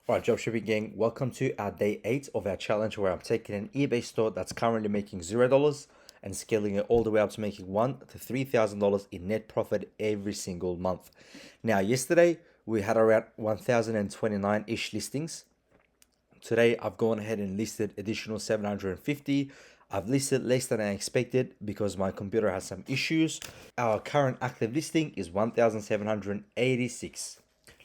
Alright, Dropshipping gang, welcome to our day 8 of our challenge where I'm taking an eBay store that's currently making $0 and scaling it all the way up to making $1,000 to $3,000 in net profit every single month. Now, yesterday we had around 1,029-ish listings. Today I've gone ahead and listed additional 750. I've listed less than I expected because my computer has some issues. Our current active listing is 1,786.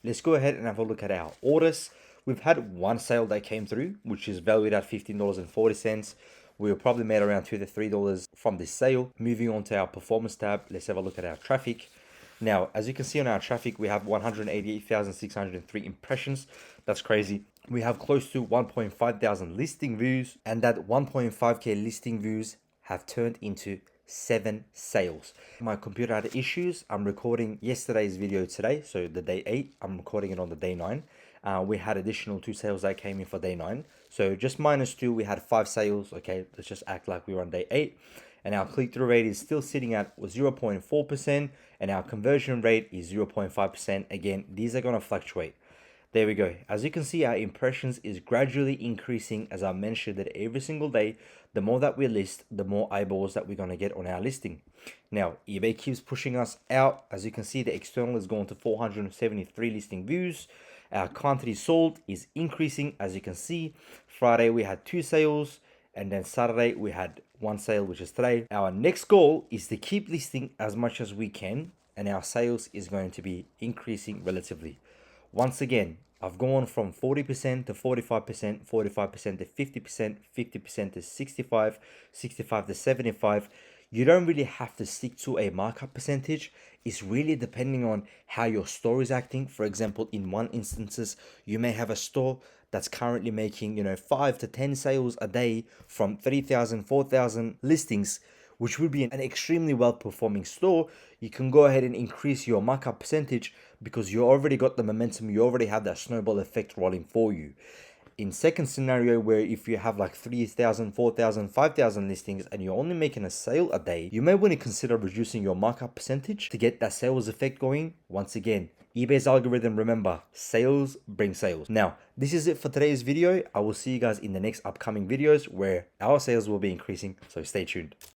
Let's go ahead and have a look at our orders. We've had one sale that came through, which is valued at $15.40. We were probably made around $2 to $3 from this sale. Moving on to our performance tab, let's have a look at our traffic. Now, as you can see on our traffic, we have 188,603 impressions. That's crazy. We have close to 1.5 thousand listing views, and that 1.5k listing views have turned into 7 sales. My computer had issues. I'm recording yesterday's video today, so the day 8. I'm recording it on the day 9. We had additional 2 sales that came in for day 9. So just minus 2, we had 5 sales. Okay, let's just act like we were on day 8. And our click-through rate is still sitting at 0.4%, and our conversion rate is 0.5%. Again, these are going to fluctuate. There we go. As you can see, our impressions is gradually increasing. As I mentioned that every single day, the more that we list, the more eyeballs that we're going to get on our listing. Now, eBay keeps pushing us out. As you can see, the external is going to 473 listing views. Our quantity sold is increasing. As you can see, Friday we had 2 sales, and then Saturday we had 1 sale, which is today. Our next goal is to keep listing as much as we can, and our sales is going to be increasing relatively. Once again, I've gone from 40% to 45%, 45% to 50%, 50% to 65, 65 to 75. You don't really have to stick to a markup percentage. It's really depending on how your store is acting. For example, in one instances, you may have a store that's currently making, 5 to 10 sales a day from 3,000, 4,000 listings, which would be an extremely well-performing store. You can go ahead and increase your markup percentage because you already got the momentum. You already have that snowball effect rolling for you. In second scenario, where if you have like 3,000, 4,000, 5,000 listings and you're only making a sale a day, you may want to consider reducing your markup percentage to get that sales effect going. Once again, eBay's algorithm, remember, sales bring sales. Now, this is it for today's video. I will see you guys in the next upcoming videos where our sales will be increasing, so stay tuned.